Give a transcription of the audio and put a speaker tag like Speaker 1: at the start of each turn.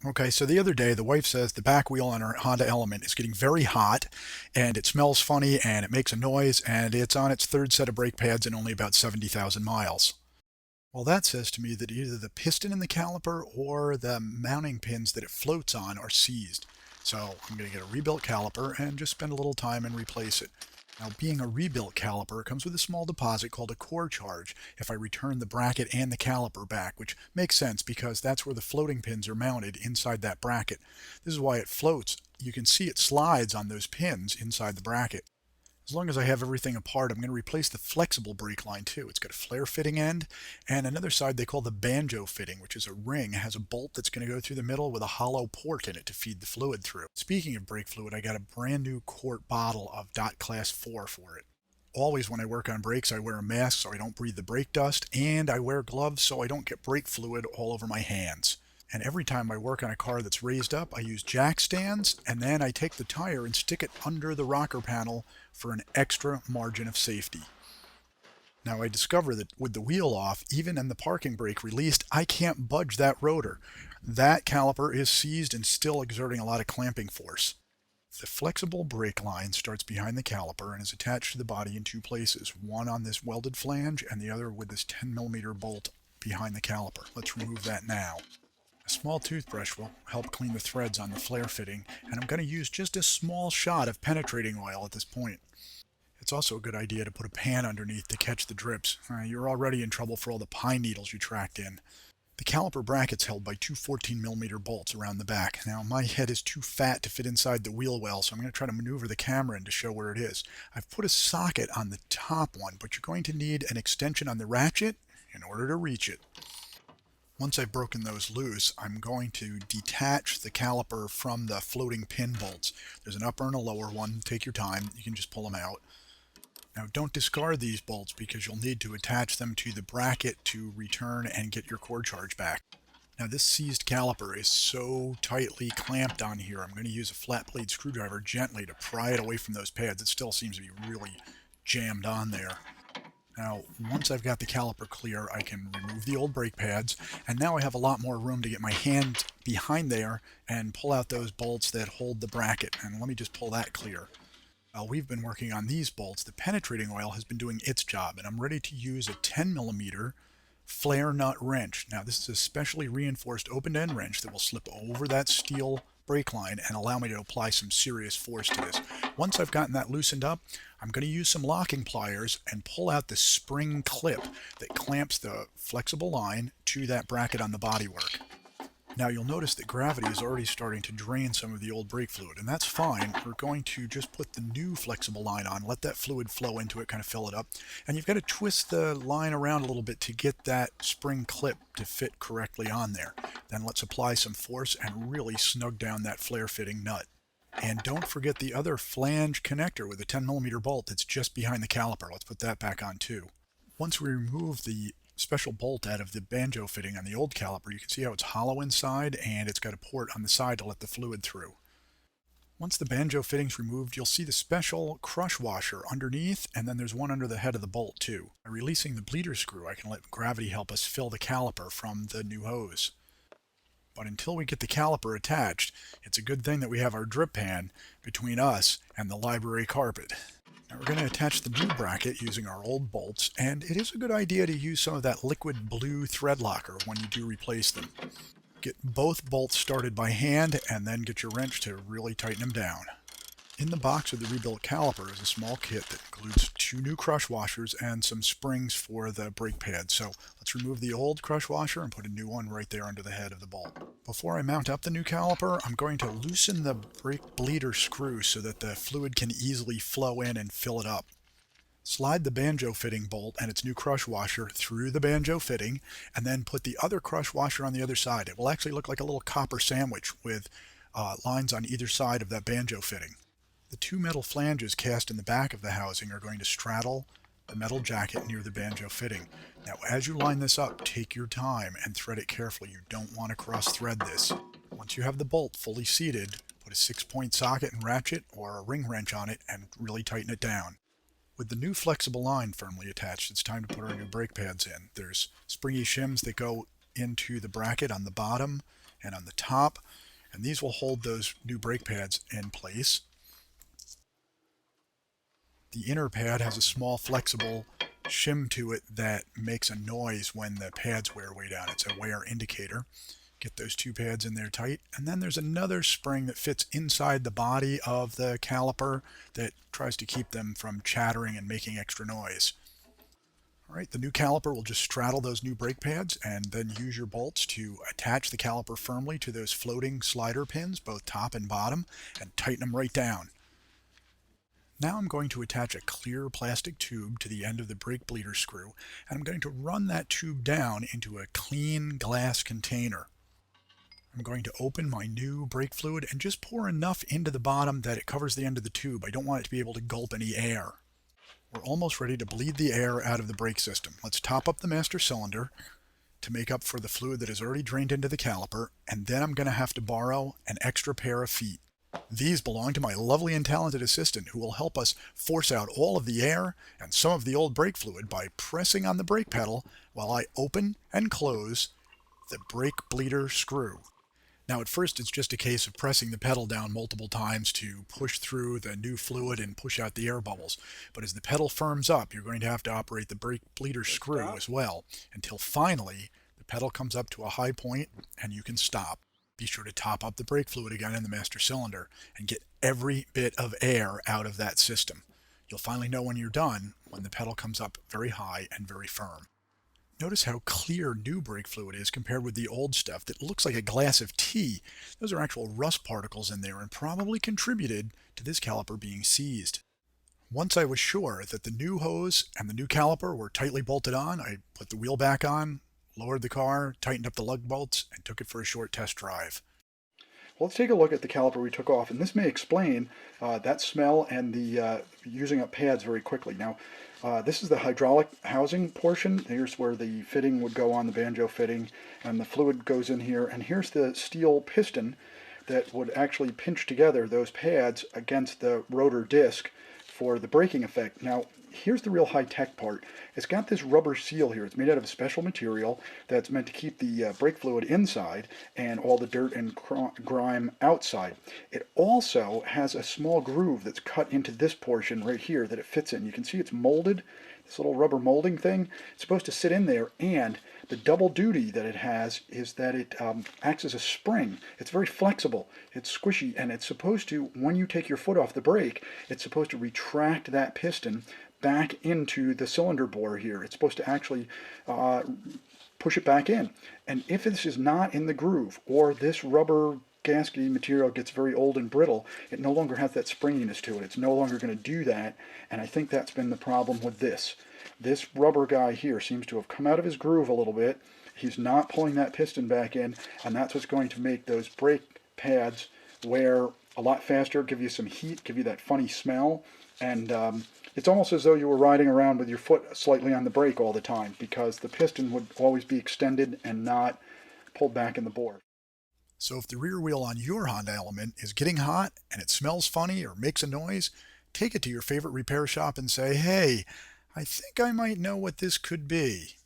Speaker 1: Okay, so the other day, the wife says the back wheel on her Honda Element is getting very hot and it smells funny and it makes a noise and it's on its third set of brake pads in only about 70,000 miles. Well, that says to me that either the piston in the caliper or the mounting pins that it floats on are seized. So I'm going to get a rebuilt caliper and just spend a little time and replace it. Now, being a rebuilt caliper, it comes with a small deposit called a core charge if I return the bracket and the caliper back, which makes sense because that's where the floating pins are mounted inside that bracket. This is why it floats. You can see it slides on those pins inside the bracket. As long as I have everything apart, I'm going to replace the flexible brake line too. It's got a flare fitting end and another side they call the banjo fitting, which is a ring. It has a bolt that's going to go through the middle with a hollow port in it to feed the fluid through. Speaking of brake fluid, I got a brand new quart bottle of Dot Class 4 for it. Always when I work on brakes, I wear a mask so I don't breathe the brake dust, and I wear gloves so I don't get brake fluid all over my hands. And every time I work on a car that's raised up, I use jack stands, and then I take the tire and stick it under the rocker panel for an extra margin of safety. Now I discover that with the wheel off, even in the parking brake released, I can't budge that rotor. That caliper is seized and still exerting a lot of clamping force. The flexible brake line starts behind the caliper and is attached to the body in two places, one on this welded flange and the other with this 10mm bolt behind the caliper. Let's remove that now. A small toothbrush will help clean the threads on the flare fitting, and I'm going to use just a small shot of penetrating oil at this point. It's also a good idea to put a pan underneath to catch the drips. You're already in trouble for all the pine needles you tracked in. The caliper bracket's held by two 14mm bolts around the back. Now, my head is too fat to fit inside the wheel well, so I'm going to try to maneuver the camera in to show where it is. I've put a socket on the top one, but you're going to need an extension on the ratchet in order to reach it. Once I've broken those loose, I'm going to detach the caliper from the floating pin bolts. There's an upper and a lower one. Take your time. You can just pull them out. Now, don't discard these bolts because you'll need to attach them to the bracket to return and get your core charge back. Now, this seized caliper is so tightly clamped on here, I'm going to use a flat blade screwdriver gently to pry it away from those pads. It still seems to be really jammed on there. Now, once I've got the caliper clear, I can remove the old brake pads, and now I have a lot more room to get my hand behind there and pull out those bolts that hold the bracket. And let me just pull that clear. While we've been working on these bolts, the penetrating oil has been doing its job, and I'm ready to use a 10mm flare nut wrench. Now, this is a specially reinforced open-end wrench that will slip over that steel brake line and allow me to apply some serious force to this. Once I've gotten that loosened up, I'm going to use some locking pliers and pull out the spring clip that clamps the flexible line to that bracket on the bodywork. Now you'll notice that gravity is already starting to drain some of the old brake fluid, and that's fine. We're going to just put the new flexible line on, let that fluid flow into it, kind of fill it up, and you've got to twist the line around a little bit to get that spring clip to fit correctly on there. Then let's apply some force and really snug down that flare fitting nut. And don't forget the other flange connector with a 10mm bolt that's just behind the caliper. Let's put that back on too. Once we remove the special bolt out of the banjo fitting on the old caliper, you can see how it's hollow inside and it's got a port on the side to let the fluid through. Once the banjo fitting's removed, you'll see the special crush washer underneath, and then there's one under the head of the bolt too. By releasing the bleeder screw, I can let gravity help us fill the caliper from the new hose. But until we get the caliper attached, it's a good thing that we have our drip pan between us and the library carpet. Now we're going to attach the new bracket using our old bolts, and it is a good idea to use some of that liquid blue thread locker when you do replace them. Get both bolts started by hand and then get your wrench to really tighten them down. In the box of the rebuilt caliper is a small kit that includes two new crush washers and some springs for the brake pads. So let's remove the old crush washer and put a new one right there under the head of the bolt. Before I mount up the new caliper, I'm going to loosen the brake bleeder screw so that the fluid can easily flow in and fill it up. Slide the banjo fitting bolt and its new crush washer through the banjo fitting, and then put the other crush washer on the other side. It will actually look like a little copper sandwich with lines on either side of that banjo fitting. The two metal flanges cast in the back of the housing are going to straddle the metal jacket near the banjo fitting. Now, as you line this up, take your time and thread it carefully. You don't want to cross-thread this. Once you have the bolt fully seated, put a 6-point socket and ratchet or a ring wrench on it and really tighten it down. With the new flexible line firmly attached, it's time to put our new brake pads in. There's springy shims that go into the bracket on the bottom and on the top, and these will hold those new brake pads in place. The inner pad has a small flexible shim to it that makes a noise when the pads wear way down. It's a wear indicator. Get those two pads in there tight, and then there's another spring that fits inside the body of the caliper that tries to keep them from chattering and making extra noise. All right, the new caliper will just straddle those new brake pads and then use your bolts to attach the caliper firmly to those floating slider pins, both top and bottom, and tighten them right down. Now I'm going to attach a clear plastic tube to the end of the brake bleeder screw, and I'm going to run that tube down into a clean glass container. I'm going to open my new brake fluid and just pour enough into the bottom that it covers the end of the tube. I don't want it to be able to gulp any air. We're almost ready to bleed the air out of the brake system. Let's top up the master cylinder to make up for the fluid that has already drained into the caliper, and then I'm going to have to borrow an extra pair of feet. These belong to my lovely and talented assistant, who will help us force out all of the air and some of the old brake fluid by pressing on the brake pedal while I open and close the brake bleeder screw. Now at first it's just a case of pressing the pedal down multiple times to push through the new fluid and push out the air bubbles. But as the pedal firms up, you're going to have to operate the brake bleeder screw as well, until finally the pedal comes up to a high point and you can stop. Be sure to top up the brake fluid again in the master cylinder and get every bit of air out of that system. You'll finally know when you're done when the pedal comes up very high and very firm. Notice how clear new brake fluid is compared with the old stuff that looks like a glass of tea. Those are actual rust particles in there and probably contributed to this caliper being seized. Once I was sure that the new hose and the new caliper were tightly bolted on, I put the wheel back on, lowered the car, tightened up the lug bolts, and took it for a short test drive. Well, let's take a look at the caliper we took off, and this may explain that smell and the using up pads very quickly. Now, this is the hydraulic housing portion. Here's where the fitting would go on, the banjo fitting, and the fluid goes in here. And here's the steel piston that would actually pinch together those pads against the rotor disc for the braking effect. Now, here's the real high-tech part. It's got this rubber seal here. It's made out of a special material that's meant to keep the brake fluid inside and all the dirt and grime outside. It also has a small groove that's cut into this portion right here that it fits in. You can see it's molded, this little rubber molding thing. It's supposed to sit in there, and the double duty that it has is that it acts as a spring. It's very flexible, it's squishy, and it's supposed to, when you take your foot off the brake, it's supposed to retract that piston back into the cylinder bore here. It's supposed to actually push it back in. And if this is not in the groove, or this rubber gaskety material gets very old and brittle, it no longer has that springiness to it. It's no longer going to do that, and I think that's been the problem with this. This rubber guy here seems to have come out of his groove a little bit. He's not pulling that piston back in, and that's what's going to make those brake pads wear a lot faster, give you some heat, give you that funny smell, and it's almost as though you were riding around with your foot slightly on the brake all the time, because the piston would always be extended and not pulled back in the bore. So if the rear wheel on your Honda Element is getting hot and it smells funny or makes a noise, take it to your favorite repair shop and say, "Hey, I think I might know what this could be."